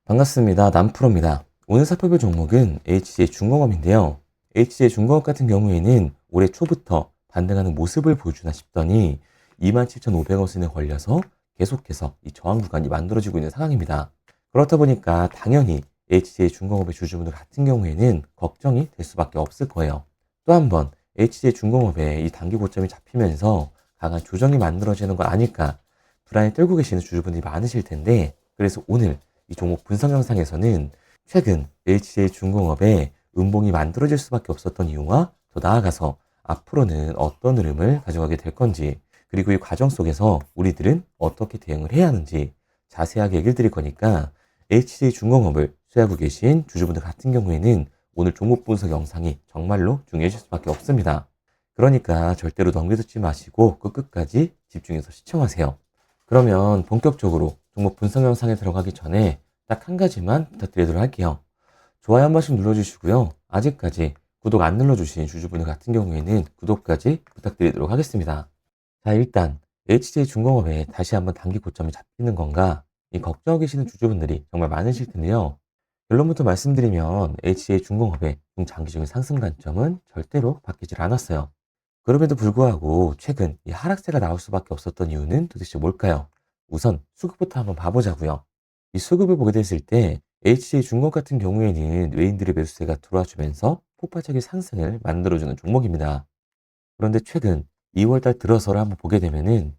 반갑습니다. 남프로입니다. 오늘 살펴볼 종목은 HJ 중공업인데요. HJ 중공업 같은 경우에는 올해 초부터 반등하는 모습을 보여주나 싶더니 27,500원 선에 걸려서 계속해서 이 저항 구간이 만들어지고 있는 상황입니다. 그렇다 보니까 당연히 HJ 중공업의 주주분들 같은 경우에는 걱정이 될 수밖에 없을 거예요. 또 한 번 HJ 중공업의 이 단기 고점이 잡히면서 강한 조정이 만들어지는 거 아닐까 불안에 떨고 계시는 주주분들이 많으실 텐데, 그래서 오늘 이 종목 분석 영상에서는 최근 HJ 중공업의 음봉이 만들어질 수밖에 없었던 이유와 더 나아가서 앞으로는 어떤 흐름을 가져가게 될 건지, 그리고 이 과정 속에서 우리들은 어떻게 대응을 해야 하는지 자세하게 얘기를 드릴 거니까 HJ 중공업을 소유하고 계신 주주분들 같은 경우에는 오늘 종목 분석 영상이 정말로 중요해질 수밖에 없습니다. 그러니까 절대로 넘겨듣지 마시고 끝까지 집중해서 시청하세요. 그러면 본격적으로 종목 분석 영상에 들어가기 전에 딱 한 가지만 부탁드리도록 할게요. 좋아요 한 번씩 눌러주시고요. 아직까지 구독 안 눌러주신 주주분들 같은 경우에는 구독까지 부탁드리도록 하겠습니다. 자, 일단 HJ 중공업에 다시 한번 단기 고점이 잡히는 건가? 이 걱정하고 계시는 주주분들이 정말 많으실 텐데요. 결론부터 말씀드리면 HJ 중공업의 중장기적인 상승 관점은 절대로 바뀌질 않았어요. 그럼에도 불구하고 최근 이 하락세가 나올 수밖에 없었던 이유는 도대체 뭘까요? 우선 수급부터 한번 봐보자고요. 이 수급을 보게 됐을 때 HJ 중공업 같은 경우에는 외인들의 매수세가 들어와주면서 폭발적인 상승을 만들어주는 종목입니다. 그런데 최근 2월달 들어서를 한번 보게 되면은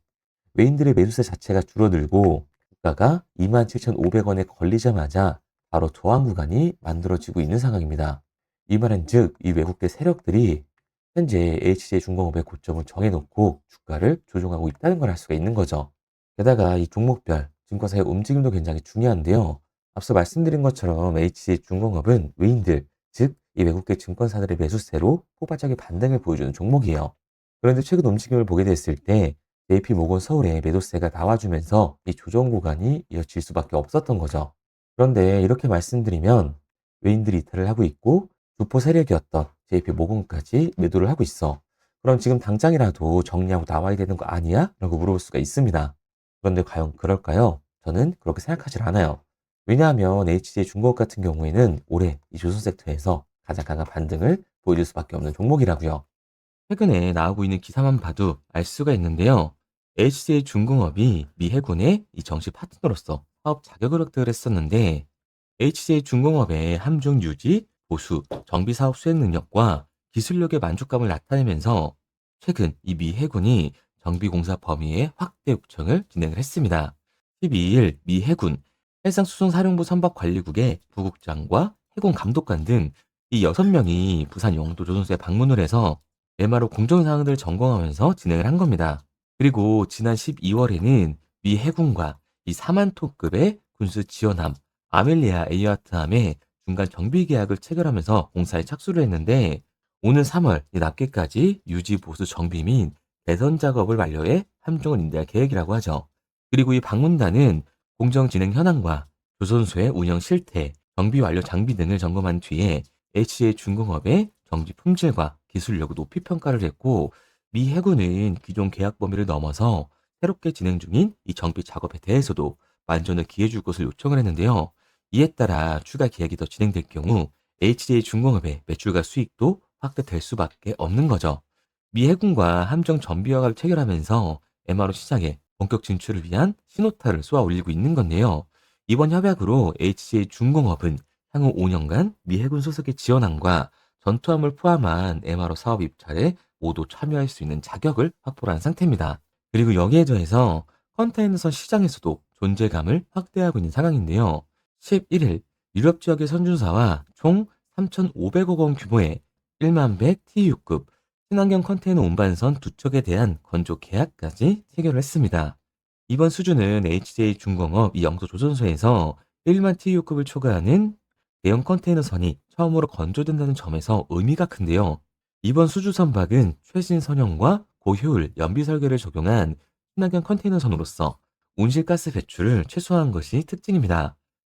외인들의 매수세 자체가 줄어들고 주가가 27,500원에 걸리자마자 바로 저항 구간이 만들어지고 있는 상황입니다. 이 말은 즉, 이 외국계 세력들이 현재 HJ 중공업의 고점을 정해놓고 주가를 조종하고 있다는 걸 알 수가 있는 거죠. 게다가 이 종목별 증권사의 움직임도 굉장히 중요한데요. 앞서 말씀드린 것처럼 HJ 중공업은 외인들, 즉 이 외국계 증권사들의 매수세로 폭발적인 반등을 보여주는 종목이에요. 그런데 최근 움직임을 보게 됐을 때 JP 모건 서울의 매도세가 나와주면서 이 조정 구간이 이어질 수밖에 없었던 거죠. 그런데 이렇게 말씀드리면 외인들이 이탈을 하고 있고 주포 세력이었던 JP 모건까지 매도를 하고 있어. 그럼 지금 당장이라도 정리하고 나와야 되는 거 아니야? 라고 물어볼 수가 있습니다. 그런데 과연 그럴까요? 저는 그렇게 생각하지 않아요. 왜냐하면 HJ 중공업 같은 경우에는 올해 이 조선 섹터에서 가장 강한 반등을 보여줄 수밖에 없는 종목이라고요. 최근에 나오고 있는 기사만 봐도 알 수가 있는데요. HJ 중공업이 미 해군의 이 정식 파트너로서 사업 자격을 획득을 했었는데, HJ 중공업의 함정 유지, 보수, 정비 사업 수행 능력과 기술력의 만족감을 나타내면서 최근 이 미 해군이 정비 공사 범위의 확대 요청을 진행을 했습니다. 12일 미 해군 해상수송사령부 선박관리국의 부국장과 해군 감독관 등 이 6명이 부산 영도 조선소에 방문을 해서 MRO 공정 사항들을 점검하면서 진행을 한 겁니다. 그리고 지난 12월에는 미 해군과 이 4만 톤급의 군수 지원함 아멜리아 에이아트함의 중간 정비 계약을 체결하면서 공사에 착수를 했는데, 오는 3월 이 납기까지 유지 보수 정비 및 개선 작업을 완료해 함정을 인대할 계획이라고 하죠. 그리고 이 방문단은 공정 진행 현황과 조선소의 운영 실태, 정비 완료 장비 등을 점검한 뒤에 HA 중공업의 정비 품질과 기술력을 높이 평가를 했고, 미 해군은 기존 계약 범위를 넘어서 새롭게 진행 중인 이 정비 작업에 대해서도 만전을 기해 줄 것을 요청을 했는데요. 이에 따라 추가 계약이 더 진행될 경우 HJ 중공업의 매출과 수익도 확대될 수밖에 없는 거죠. 미 해군과 함정 정비 허가를 체결하면서 MRO 시장에 본격 진출을 위한 신호탄을 쏘아 올리고 있는 건데요. 이번 협약으로 HJ 중공업은 향후 5년간 미 해군 소속의 지원함과 전투함을 포함한 MRO 사업 입찰에 모두 참여할 수 있는 자격을 확보한 상태입니다. 그리고 여기에 더해서 컨테이너선 시장에서도 존재감을 확대하고 있는 상황인데요. 11일 유럽 지역의 선준사와 총 3,500억 원 규모의 1만 100 TU급 친환경 컨테이너 운반선 두 척에 대한 건조 계약까지 체결을 했습니다. 이번 수주는 HJ 중공업 이 영도 조선소에서 1만 TU급을 초과하는 대형 컨테이너 선이 처음으로 건조된다는 점에서 의미가 큰데요. 이번 수주 선박은 최신 선형과 고효율 연비 설계를 적용한 친환경 컨테이너 선으로서 온실가스 배출을 최소화한 것이 특징입니다.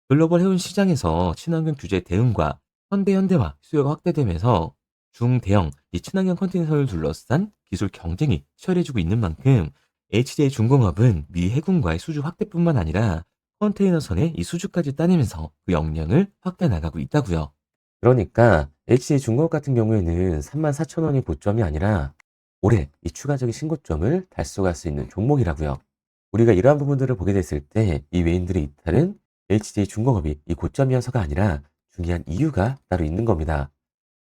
글로벌 해운 시장에서 친환경 규제 대응과 현대화 수요가 확대되면서 중대형 이 친환경 컨테이너를 둘러싼 기술 경쟁이 치열해지고 있는 만큼 HJ 중공업은 미 해군과의 수주 확대뿐만 아니라 컨테이너선에 이 수주까지 따내면서 그 역량을 확대해 나가고 있다고요. 그러니까 HCA 중공업 같은 경우에는 34,000원이 고점이 아니라 올해 이 추가적인 신고점을 달성할 수 있는 종목이라고요. 우리가 이러한 부분들을 보게 됐을 때 이 외인들의 이탈은 HCA 중공업이 이 고점이어서가 아니라 중요한 이유가 따로 있는 겁니다.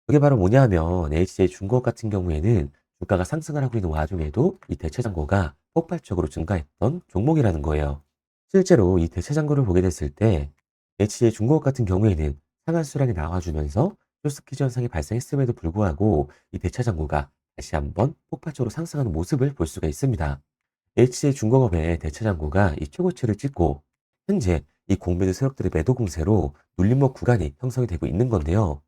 그게 바로 뭐냐 하면 HCA 중공업 같은 경우에는 주가가 상승을 하고 있는 와중에도 이 대체 잔고가 폭발적으로 증가했던 종목이라는 거예요. 실제로 이 대체 잔고를 보게 됐을 때 HCA 중공업 같은 경우에는 상한 수량이 나와주면서 쇼스키즈 현상이 발생했음에도 불구하고 이 대체 잔고가 다시 한번 폭발적으로 상승하는 모습을 볼 수가 있습니다. HCA 중공업의 대체 잔고가 이 최고치를 찍고 현재 이 공매도 세력들의 매도 공세로 눌림목 구간이 형성이 되고 있는 건데요.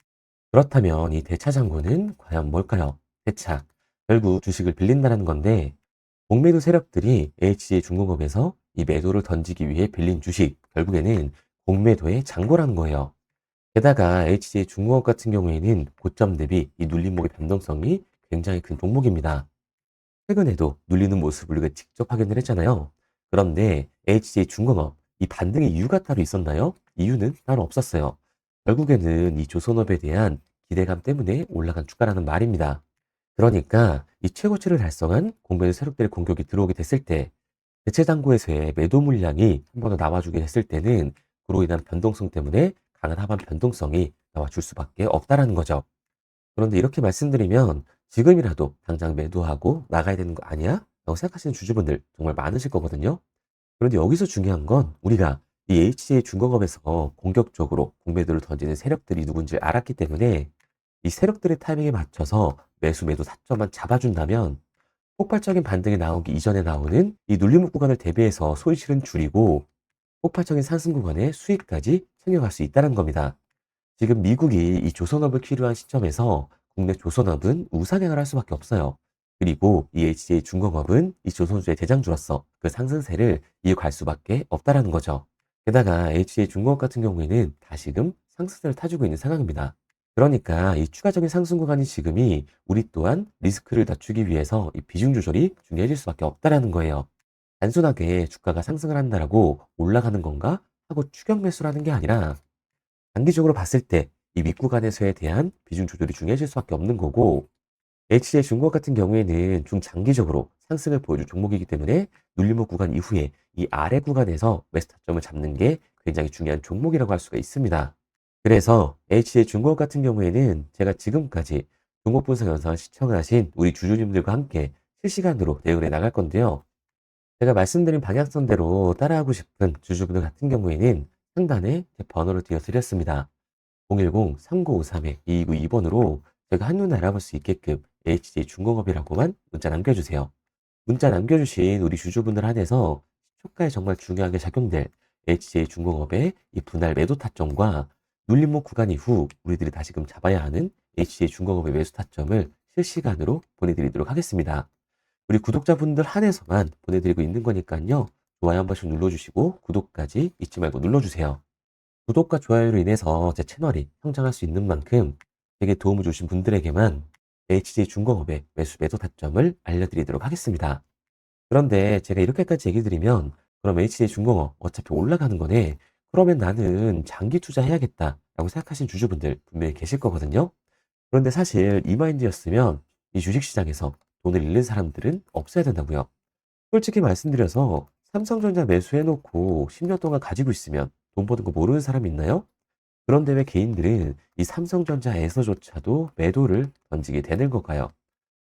그렇다면 이 대차 잔고는 과연 뭘까요? 대차, 결국 주식을 빌린다는 건데 공매도 세력들이 HCA 중공업에서 이 매도를 던지기 위해 빌린 주식, 결국에는 공매도의 잔고라는 거예요. 게다가 HCA 중공업 같은 경우에는 고점 대비 이 눌림목의 변동성이 굉장히 큰 종목입니다. 최근에도 눌리는 모습을 우리가 직접 확인을 했잖아요. 그런데 HCA 중공업, 이 반등의 이유가 따로 있었나요? 이유는 따로 없었어요. 결국에는 이 조선업에 대한 기대감 때문에 올라간 주가라는 말입니다. 그러니까 이 최고치를 달성한 공매도 세력들의 공격이 들어오게 됐을 때 대체 당구에서의 매도 물량이 한 번 더 나와주게 됐을 때는 그로 인한 변동성 때문에 강한 하반 변동성이 나와줄 수밖에 없다라는 거죠. 그런데 이렇게 말씀드리면 지금이라도 당장 매도하고 나가야 되는 거 아니야? 라고 생각하시는 주주분들 정말 많으실 거거든요. 그런데 여기서 중요한 건 우리가 이 HCA 중공업에서 공격적으로 공매도를 던지는 세력들이 누군지 알았기 때문에 이 세력들의 타이밍에 맞춰서 매도 타점만 잡아준다면 폭발적인 반등이 나오기 이전에 나오는 이 눌림목 구간을 대비해서 손실은 줄이고 폭발적인 상승 구간의 수익까지 챙겨갈 수 있다는 겁니다. 지금 미국이 이 조선업을 필요한 시점에서 국내 조선업은 우상향을 할 수밖에 없어요. 그리고 이 HCA 중공업은 이 조선주의 대장주로서 그 상승세를 이어갈 수밖에 없다라는 거죠. 게다가 HCA 중공업 같은 경우에는 다시금 상승세를 타주고 있는 상황입니다. 그러니까 이 추가적인 상승 구간이 지금이 우리 또한 리스크를 낮추기 위해서 이 비중 조절이 중요해질 수밖에 없다라는 거예요. 단순하게 주가가 상승을 한다라고 올라가는 건가 하고 추격 매수를 하는 게 아니라 단기적으로 봤을 때 이 윗구간에서에 대한 비중 조절이 중요해질 수밖에 없는 거고 HCL 중공업 같은 경우에는 중장기적으로 상승을 보여줄 종목이기 때문에 눌림목 구간 이후에 이 아래 구간에서 매수 타점을 잡는 게 굉장히 중요한 종목이라고 할 수가 있습니다. 그래서 HCL 중공업 같은 경우에는 제가 지금까지 종목 분석 영상을 시청하신 우리 주주님들과 함께 실시간으로 대응을 해 나갈 건데요. 제가 말씀드린 방향성대로 따라하고 싶은 주주분들 같은 경우에는 상단에 제 번호를 띄워드렸습니다. 010-3953-2292번으로 제가 한눈에 알아볼 수 있게끔 HJ 중공업이라고만 문자 남겨주세요. 문자 남겨주신 우리 주주분들 한해서 시초가에 정말 중요하게 작용될 HJ 중공업의 이 분할 매도 타점과 눌림목 구간 이후 우리들이 다시금 잡아야 하는 HJ 중공업의 매수 타점을 실시간으로 보내드리도록 하겠습니다. 우리 구독자분들 한해서만 보내드리고 있는 거니까요. 좋아요 한 번씩 눌러주시고 구독까지 잊지 말고 눌러주세요. 구독과 좋아요로 인해서 제 채널이 성장할 수 있는 만큼 제게 도움을 주신 분들에게만 HJ 중공업의 매도 타점을 알려드리도록 하겠습니다. 그런데 제가 이렇게까지 얘기 드리면 그럼 HJ 중공업 어차피 올라가는 거네. 그러면 나는 장기 투자해야겠다라고 생각하시는 주주분들 분명히 계실 거거든요. 그런데 사실 이 마인드였으면 이 주식시장에서 돈을 잃는 사람들은 없어야 된다고요. 솔직히 말씀드려서 삼성전자 매수해놓고 10년 동안 가지고 있으면 돈 버는 거 모르는 사람 있나요? 그런데 왜 개인들은 이 삼성전자에서조차도 매도를 던지게 되는 걸까요?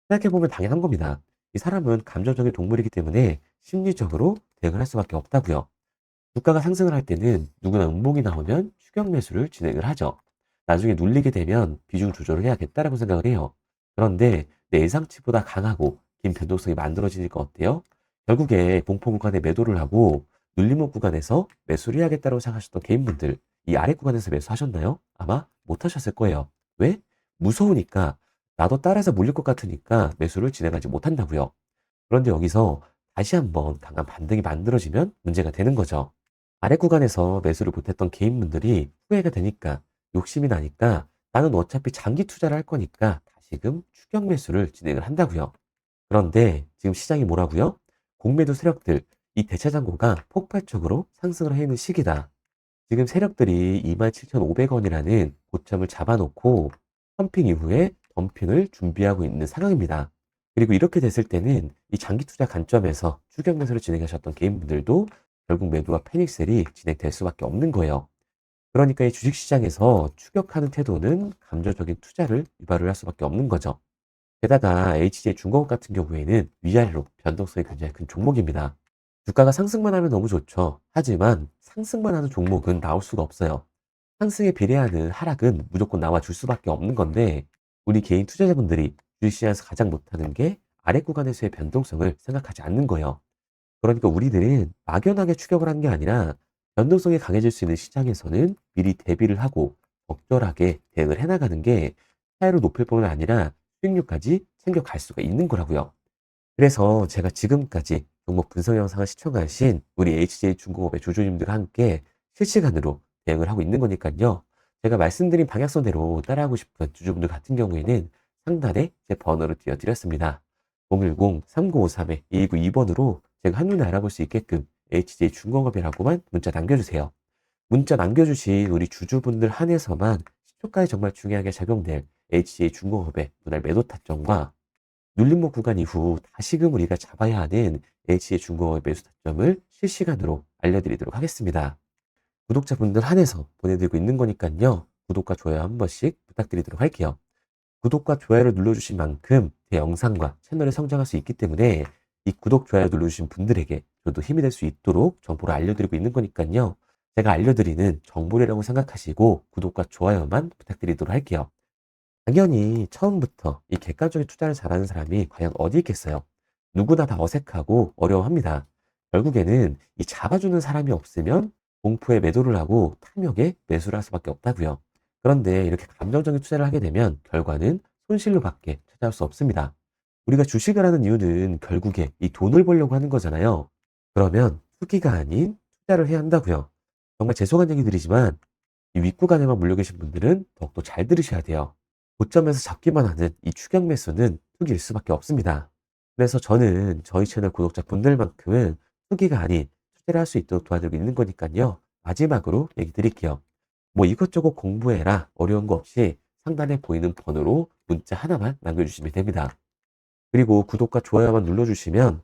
생각해보면 당연한 겁니다. 이 사람은 감정적인 동물이기 때문에 심리적으로 대응을 할 수밖에 없다고요. 주가가 상승을 할 때는 누구나 음봉이 나오면 추격 매수를 진행을 하죠. 나중에 눌리게 되면 비중 조절을 해야겠다라고 생각을 해요. 그런데 내 예상치보다 강하고 긴 변동성이 만들어지니까 어때요? 결국에 공포 구간에 매도를 하고 눌림목 구간에서 매수를 해야겠다고 생각하셨던 개인분들 이 아래 구간에서 매수하셨나요? 아마 못 하셨을 거예요. 왜? 무서우니까 나도 따라서 물릴 것 같으니까 매수를 진행하지 못한다고요. 그런데 여기서 다시 한번 강한 반등이 만들어지면 문제가 되는 거죠. 아래 구간에서 매수를 못했던 개인분들이 후회가 되니까 욕심이 나니까 나는 어차피 장기 투자를 할 거니까 다시금 추격 매수를 진행을 한다고요. 그런데 지금 시장이 뭐라고요? 공매도 세력들 이 대차장고가 폭발적으로 상승을 해 있는 시기다. 지금 세력들이 27,500원이라는 고점을 잡아놓고 펌핑 이후에 덤핑을 준비하고 있는 상황입니다. 그리고 이렇게 됐을 때는 이 장기 투자 관점에서 추격 매수를 진행하셨던 개인분들도 결국 매도와 패닉셀이 진행될 수밖에 없는 거예요. 그러니까 이 주식시장에서 추격하는 태도는 감정적인 투자를 유발을 할 수밖에 없는 거죠. 게다가 HJ중공업 같은 경우에는 위아래로 변동성이 굉장히 큰 종목입니다. 주가가 상승만 하면 너무 좋죠. 하지만 상승만 하는 종목은 나올 수가 없어요. 상승에 비례하는 하락은 무조건 나와줄 수밖에 없는 건데 우리 개인 투자자분들이 주식시장에서 가장 못하는 게 아래 구간에서의 변동성을 생각하지 않는 거예요. 그러니까 우리들은 막연하게 추격을 하는 게 아니라 변동성이 강해질 수 있는 시장에서는 미리 대비를 하고 적절하게 대응을 해나가는 게 차이를 높일 뿐만 아니라 수익률까지 챙겨갈 수가 있는 거라고요. 그래서 제가 지금까지 종목 분석 영상을 시청하신 우리 HJ중공업의 조조님들과 함께 실시간으로 대응을 하고 있는 거니까요. 제가 말씀드린 방향성대로 따라하고 싶은 주주분들 같은 경우에는 상단에 제 번호를 띄워드렸습니다. 010-3953-2192번으로 제가 한눈에 알아볼 수 있게끔 HJ중공업이라고만 문자 남겨주세요. 문자 남겨주신 우리 주주분들 한해서만 시초가에 정말 중요하게 작용될 HJ중공업의 분할 매도 타점과 눌림목 구간 이후 다시금 우리가 잡아야 하는 HJ중공업의 매수 타점을 실시간으로 알려드리도록 하겠습니다. 구독자분들 한해서 보내드리고 있는 거니까요. 구독과 좋아요 한 번씩 부탁드리도록 할게요. 구독과 좋아요를 눌러주신 만큼 제 영상과 채널이 성장할 수 있기 때문에 이 구독, 좋아요 눌러주신 분들에게 저도 힘이 될 수 있도록 정보를 알려드리고 있는 거니까요. 제가 알려드리는 정보라고 생각하시고 구독과 좋아요만 부탁드리도록 할게요. 당연히 처음부터 이 객관적인 투자를 잘하는 사람이 과연 어디 있겠어요? 누구나 다 어색하고 어려워합니다. 결국에는 이 잡아주는 사람이 없으면 공포에 매도를 하고 탐욕에 매수를 할 수밖에 없다고요. 그런데 이렇게 감정적인 투자를 하게 되면 결과는 손실로 밖에 찾아올 수 없습니다. 우리가 주식을 하는 이유는 결국에 이 돈을 벌려고 하는 거잖아요. 그러면 투기가 아닌 투자를 해야 한다고요. 정말 죄송한 얘기 드리지만 이 윗구간에만 물려 계신 분들은 더욱더 잘 들으셔야 돼요. 고점에서 잡기만 하는 이 추격 매수는 투기일 수밖에 없습니다. 그래서 저는 저희 채널 구독자분들만큼은 투기가 아닌 투자를 할 수 있도록 도와드리고 있는 거니까요. 마지막으로 얘기 드릴게요. 뭐 이것저것 공부해라 어려운 거 없이 상단에 보이는 번호로 문자 하나만 남겨주시면 됩니다. 그리고 구독과 좋아요만 눌러주시면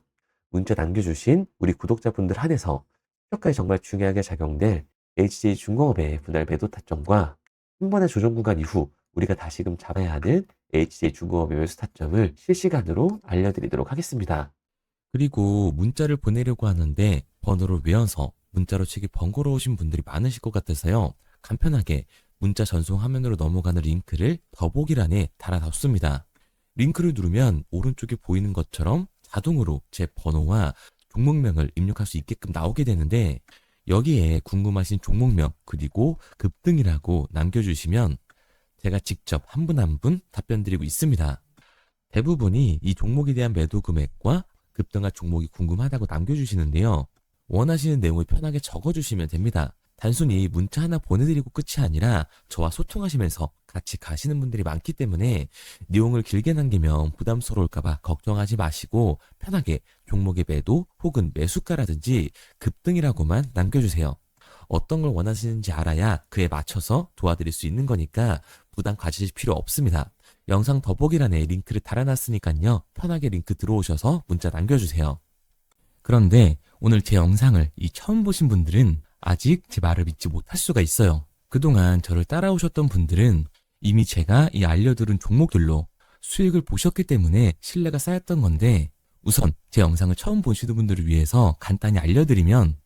문자 남겨주신 우리 구독자분들 한해서 추격가에 정말 중요하게 작용될 HJ중공업의 분할 매도 타점과 한 번의 조정 구간 이후 우리가 다시금 잡아야 하는 HJ중공업의 매수 타점을 실시간으로 알려드리도록 하겠습니다. 그리고 문자를 보내려고 하는데 번호를 외워서 문자로 치기 번거로우신 분들이 많으실 것 같아서요. 간편하게 문자 전송 화면으로 넘어가는 링크를 더보기란에 달아뒀습니다. 링크를 누르면 오른쪽에 보이는 것처럼 자동으로 제 번호와 종목명을 입력할 수 있게끔 나오게 되는데 여기에 궁금하신 종목명 그리고 급등이라고 남겨주시면 제가 직접 한 분 한 분 답변 드리고 있습니다. 대부분이 이 종목에 대한 매도 금액과 급등할 종목이 궁금하다고 남겨주시는데요. 원하시는 내용을 편하게 적어주시면 됩니다. 단순히 문자 하나 보내드리고 끝이 아니라 저와 소통하시면서 같이 가시는 분들이 많기 때문에 내용을 길게 남기면 부담스러울까봐 걱정하지 마시고 편하게 종목의 매도 혹은 매수가라든지 급등이라고만 남겨주세요. 어떤 걸 원하시는지 알아야 그에 맞춰서 도와드릴 수 있는 거니까 부담 가지실 필요 없습니다. 영상 더보기란에 링크를 달아놨으니까요. 편하게 링크 들어오셔서 문자 남겨주세요. 그런데 오늘 제 영상을 처음 보신 분들은 아직 제 말을 믿지 못할 수가 있어요. 그동안 저를 따라오셨던 분들은 이미 제가 알려드린 종목들로 수익을 보셨기 때문에 신뢰가 쌓였던 건데 우선 제 영상을 처음 보시는 분들을 위해서 간단히 알려드리면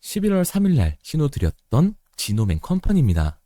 11월 3일날 신호 드렸던 지노맨 컴퍼니입니다.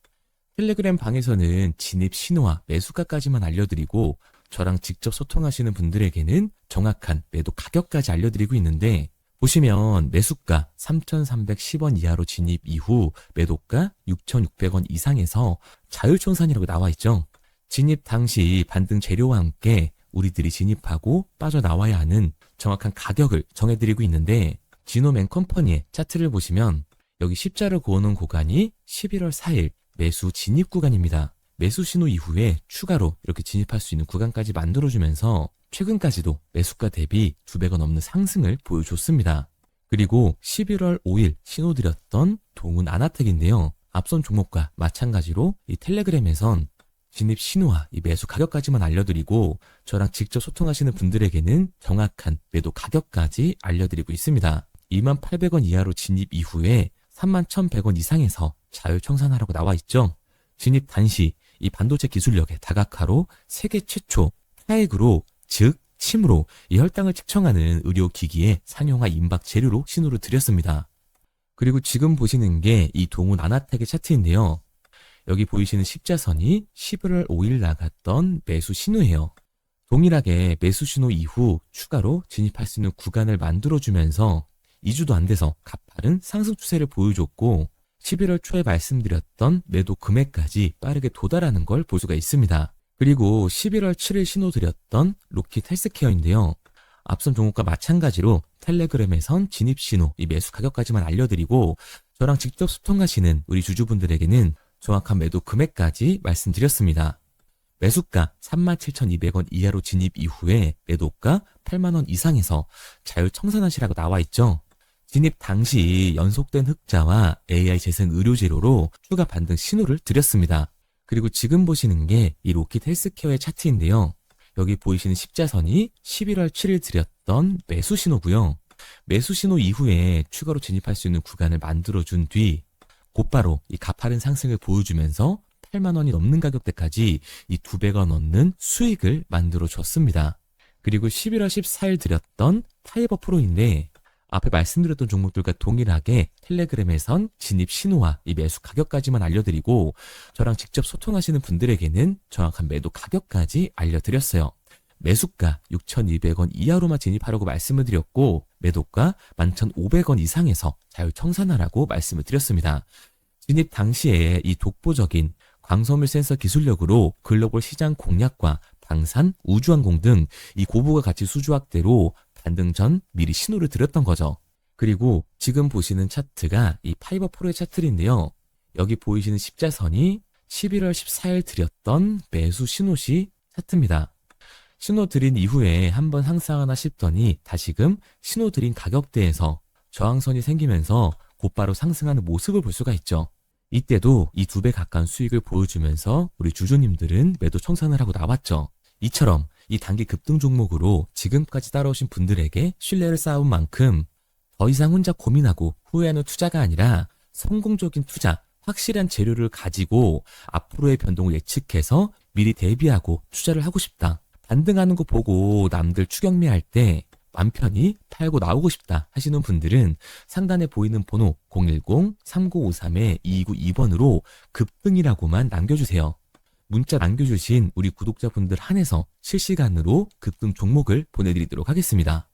텔레그램 방에서는 진입 신호와 매수가까지만 알려드리고 저랑 직접 소통하시는 분들에게는 정확한 매도 가격까지 알려드리고 있는데 보시면 매수가 3,310원 이하로 진입 이후 매도가 6,600원 이상에서 자율청산이라고 나와 있죠. 진입 당시 반등 재료와 함께 우리들이 진입하고 빠져나와야 하는 정확한 가격을 정해드리고 있는데 지노맨 컴퍼니의 차트를 보시면 여기 십자를 그어놓은 구간이 11월 4일 매수 진입 구간입니다. 매수 신호 이후에 추가로 이렇게 진입할 수 있는 구간까지 만들어주면서 최근까지도 매수가 대비 2배가 넘는 상승을 보여줬습니다. 그리고 11월 5일 신호드렸던 동훈 아나텍인데요. 앞선 종목과 마찬가지로 이 텔레그램에선 진입 신호와 이 매수 가격까지만 알려드리고 저랑 직접 소통하시는 분들에게는 정확한 매도 가격까지 알려드리고 있습니다. 28,000원 이하로 진입 이후에 31,100원 이상에서 자율 청산하라고 나와 있죠. 진입 단시 이 반도체 기술력의 다각화로 세계 최초 타액으로 즉 침으로 이 혈당을 측정하는 의료기기의 상용화 임박 재료로 신호를 드렸습니다. 그리고 지금 보시는 게 이 동훈 아나텍의 차트인데요. 여기 보이시는 십자선이 11월 5일 나갔던 매수 신호예요. 동일하게 매수 신호 이후 추가로 진입할 수 있는 구간을 만들어주면서 2주도 안 돼서 가파른 상승 추세를 보여줬고 11월 초에 말씀드렸던 매도 금액까지 빠르게 도달하는 걸 볼 수가 있습니다. 그리고 11월 7일 신호 드렸던 로킷 헬스케어인데요. 앞선 종목과 마찬가지로 텔레그램에선 진입 신호, 이 매수 가격까지만 알려드리고 저랑 직접 소통하시는 우리 주주분들에게는 정확한 매도 금액까지 말씀드렸습니다. 매수가 37,200원 이하로 진입 이후에 매도가 8만원 이상에서 자율 청산하시라고 나와 있죠. 진입 당시 연속된 흑자와 AI 재생 의료 재료로 추가 반등 신호를 드렸습니다. 그리고 지금 보시는 게 이 로킷 헬스케어의 차트인데요. 여기 보이시는 십자선이 11월 7일 드렸던 매수 신호고요. 매수 신호 이후에 추가로 진입할 수 있는 구간을 만들어준 뒤 곧바로 이 가파른 상승을 보여주면서 8만 원이 넘는 가격대까지 이 2배가 넘는 수익을 만들어 줬습니다. 그리고 11월 14일 드렸던 타이버 프로인데 앞에 말씀드렸던 종목들과 동일하게 텔레그램에선 진입 신호와 이 매수 가격까지만 알려드리고 저랑 직접 소통하시는 분들에게는 정확한 매도 가격까지 알려드렸어요. 매수가 6,200원 이하로만 진입하라고 말씀을 드렸고 매도가 11,500원 이상에서 자율 청산하라고 말씀을 드렸습니다. 진입 당시에 이 독보적인 광섬유 센서 기술력으로 글로벌 시장 공략과 방산, 우주항공 등 이 고부가 가치 수주 확대로 반등 전 미리 신호를 드렸던 거죠. 그리고 지금 보시는 차트가 이 파이버 프로의 차트인데요. 여기 보이시는 십자선이 11월 14일 드렸던 매수 신호시 차트입니다. 신호 드린 이후에 한번 상승하나 싶더니 다시금 신호 드린 가격대에서 저항선이 생기면서 곧바로 상승하는 모습을 볼 수가 있죠. 이때도 이 2배 가까운 수익을 보여주면서 우리 주주님들은 매도 청산을 하고 나왔죠. 이처럼 이 단기 급등 종목으로 지금까지 따라오신 분들에게 신뢰를 쌓은 만큼 더 이상 혼자 고민하고 후회하는 투자가 아니라 성공적인 투자, 확실한 재료를 가지고 앞으로의 변동을 예측해서 미리 대비하고 투자를 하고 싶다. 반등하는 거 보고 남들 추격매할 때 맘 편히 팔고 나오고 싶다 하시는 분들은 상단에 보이는 번호 010-3953-2292번으로 급등이라고만 남겨주세요. 문자 남겨주신 우리 구독자분들 한해서 실시간으로 급등 종목을 보내드리도록 하겠습니다.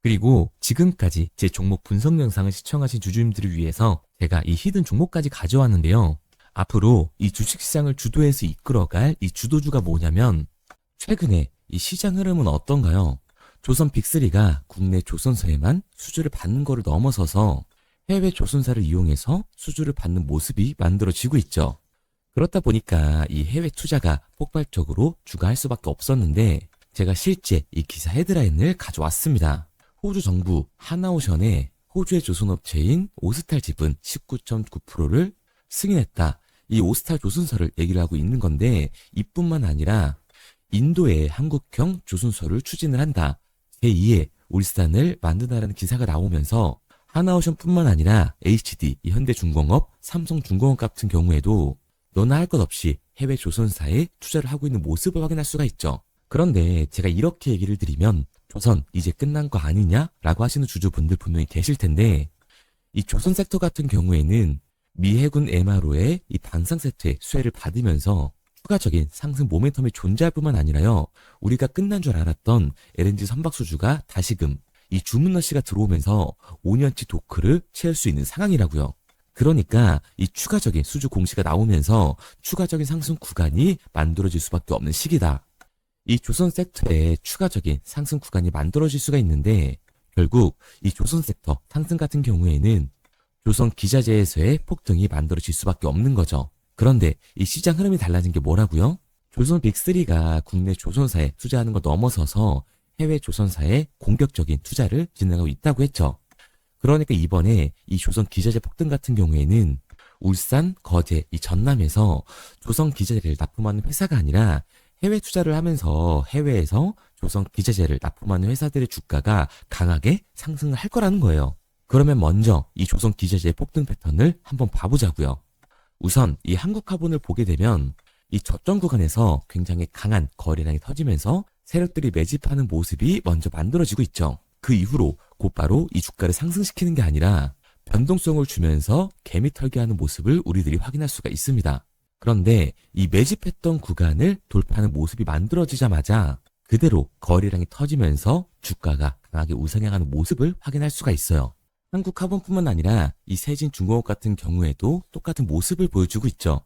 그리고 지금까지 제 종목 분석 영상을 시청하신 주주님들을 위해서 제가 이 히든 종목까지 가져왔는데요. 앞으로 이 주식시장을 주도해서 이끌어갈 이 주도주가 뭐냐면 최근에 이 시장 흐름은 어떤가요? 조선 빅3가 국내 조선사에만 수주를 받는 거를 넘어서서 해외 조선사를 이용해서 수주를 받는 모습이 만들어지고 있죠. 그렇다 보니까 이 해외 투자가 폭발적으로 주가할 수밖에 없었는데 제가 실제 이 기사 헤드라인을 가져왔습니다. 호주 정부 하나오션에 호주의 조선업체인 오스탈 지분 19.9%를 승인했다. 이 오스탈 조선사를 얘기를 하고 있는 건데 이뿐만 아니라 인도의 한국형 조선소를 추진을 한다. 제2의 울산을 만든다라는 기사가 나오면서 하나오션뿐만 아니라 HD, 현대중공업, 삼성중공업 같은 경우에도 너나 할 것 없이 해외 조선사에 투자를 하고 있는 모습을 확인할 수가 있죠. 그런데 제가 이렇게 얘기를 드리면 조선 이제 끝난 거 아니냐라고 하시는 주주분들 분명히 계실 텐데 이 조선 섹터 같은 경우에는 미 해군 MRO의 이 방산 세트의 수혜를 받으면서 추가적인 상승 모멘텀이 존재할 뿐만 아니라요. 우리가 끝난 줄 알았던 LNG 선박 수주가 다시금 이 주문러시가 들어오면서 5년치 도크를 채울 수 있는 상황이라고요. 그러니까 이 추가적인 수주 공시가 나오면서 추가적인 상승 구간이 만들어질 수밖에 없는 시기다. 이 조선 섹터에 추가적인 상승 구간이 만들어질 수가 있는데 결국 이 조선 섹터 상승 같은 경우에는 조선 기자재에서의 폭등이 만들어질 수밖에 없는 거죠. 그런데 이 시장 흐름이 달라진 게 뭐라고요? 조선 빅3가 국내 조선사에 투자하는 걸 넘어서서 해외 조선사에 공격적인 투자를 진행하고 있다고 했죠. 그러니까 이번에 이 조선 기자재 폭등 같은 경우에는 울산, 거제, 이 전남에서 조선 기자재를 납품하는 회사가 아니라 해외 투자를 하면서 해외에서 조선 기자재를 납품하는 회사들의 주가가 강하게 상승을 할 거라는 거예요. 그러면 먼저 이 조선 기자재의 폭등 패턴을 한번 봐보자고요. 우선 이 한국화본을 보게 되면 이 저점 구간에서 굉장히 강한 거래량이 터지면서 세력들이 매집하는 모습이 먼저 만들어지고 있죠. 그 이후로 곧바로 이 주가를 상승시키는 게 아니라 변동성을 주면서 개미 털기하는 모습을 우리들이 확인할 수가 있습니다. 그런데 이 매집했던 구간을 돌파하는 모습이 만들어지자마자 그대로 거래량이 터지면서 주가가 강하게 우상향하는 모습을 확인할 수가 있어요. 한국화본뿐만 아니라 이 세진중공업 같은 경우에도 똑같은 모습을 보여주고 있죠.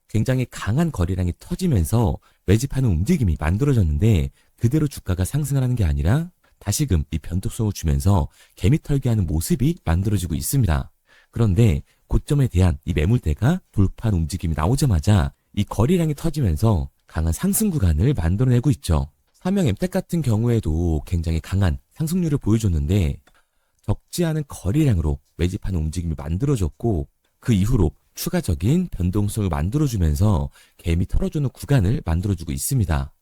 굉장히 강한 거래량이 터지면서 매집하는 움직임이 만들어졌는데 그대로 주가가 상승을 하는 게 아니라 다시금 이 변동성을 주면서 개미 털기하는 모습이 만들어지고 있습니다. 그런데 고점에 대한 이 매물대가 돌파하는 움직임이 나오자마자 이 거래량이 터지면서 강한 상승 구간을 만들어내고 있죠. 삼형 엠텍 같은 경우에도 굉장히 강한 상승률을 보여줬는데 적지 않은 거래량으로 매집하는 움직임이 만들어졌고 그 이후로 추가적인 변동성을 만들어주면서 개미 털어주는 구간을 만들어주고 있습니다.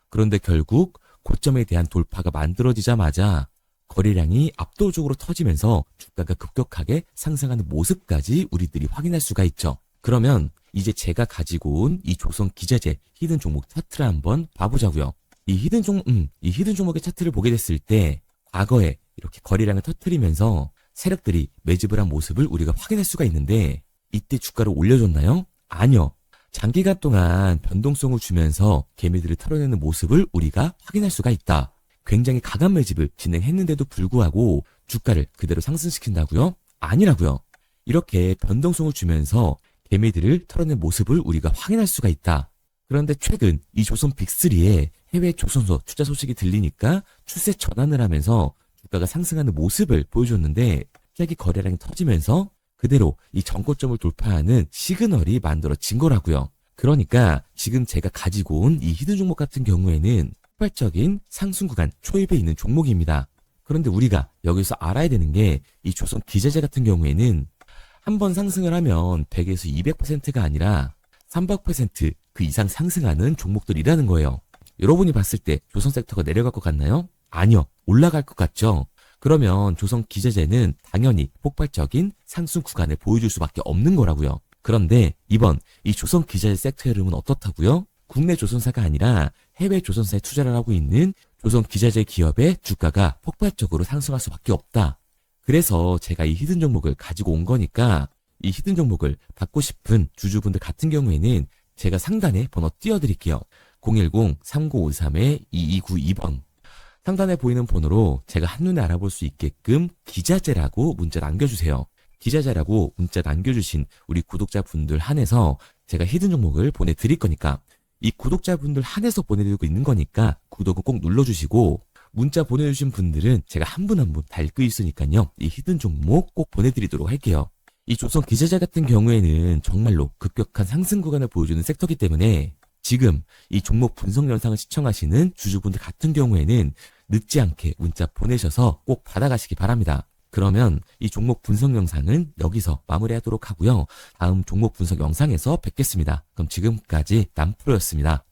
그런데 결국 고점에 대한 돌파가 만들어지자마자 거래량이 압도적으로 터지면서 주가가 급격하게 상승하는 모습까지 우리들이 확인할 수가 있죠. 그러면 이제 제가 가지고 온 이 조선 기자재 히든 종목 차트를 한번 봐보자고요. 이 히든 종목의 차트를 보게 됐을 때 과거에 이렇게 거래량을 터뜨리면서 세력들이 매집을 한 모습을 우리가 확인할 수가 있는데 이때 주가를 올려줬나요? 아니요. 장기간 동안 변동성을 주면서 개미들을 털어내는 모습을 우리가 확인할 수가 있다. 굉장히 강한 매집을 진행했는데도 불구하고 주가를 그대로 상승시킨다고요? 아니라고요. 이렇게 변동성을 주면서 개미들을 털어낸 모습을 우리가 확인할 수가 있다. 그런데 최근 이 조선 빅3의 해외 조선소 투자 소식이 들리니까 추세 전환을 하면서 주가가 상승하는 모습을 보여줬는데 갑자기 거래량이 터지면서 그대로 이 전고점을 돌파하는 시그널이 만들어진 거라고요. 그러니까 지금 제가 가지고 온 이 히든 종목 같은 경우에는 폭발적인 상승 구간 초입에 있는 종목입니다. 그런데 우리가 여기서 알아야 되는 게 이 조선 기자재 같은 경우에는 한번 상승을 하면 100에서 200%가 아니라 300% 그 이상 상승하는 종목들이라는 거예요. 여러분이 봤을 때 조선 섹터가 내려갈 것 같나요? 아니요. 올라갈 것 같죠? 그러면 조선 기자재는 당연히 폭발적인 상승 구간을 보여줄 수밖에 없는 거라고요. 그런데 이번 이 조선 기자재 섹터 흐름은 어떻다고요? 국내 조선사가 아니라 해외 조선사에 투자를 하고 있는 조선 기자재 기업의 주가가 폭발적으로 상승할 수밖에 없다. 그래서 제가 이 히든 종목을 가지고 온 거니까 이 히든 종목을 받고 싶은 주주분들 같은 경우에는 제가 상단에 번호 띄워드릴게요. 010-3953-2292번. 상단에 보이는 번호로 제가 한눈에 알아볼 수 있게끔 기자재라고 문자 남겨주세요. 기자재라고 문자 남겨주신 우리 구독자분들 한해서 제가 히든 종목을 보내드릴 거니까 이 구독자분들 한해서 보내드리고 있는 거니까 구독은 꼭 눌러주시고 문자 보내주신 분들은 제가 한 분 한 분 다 읽고 있으니까요. 이 히든 종목 꼭 보내드리도록 할게요. 이 조선 기자재 같은 경우에는 정말로 급격한 상승 구간을 보여주는 섹터이기 때문에 지금 이 종목 분석 영상을 시청하시는 주주분들 같은 경우에는 늦지 않게 문자 보내셔서 꼭 받아가시기 바랍니다. 그러면 이 종목 분석 영상은 여기서 마무리하도록 하고요. 다음 종목 분석 영상에서 뵙겠습니다. 그럼 지금까지 남프로였습니다.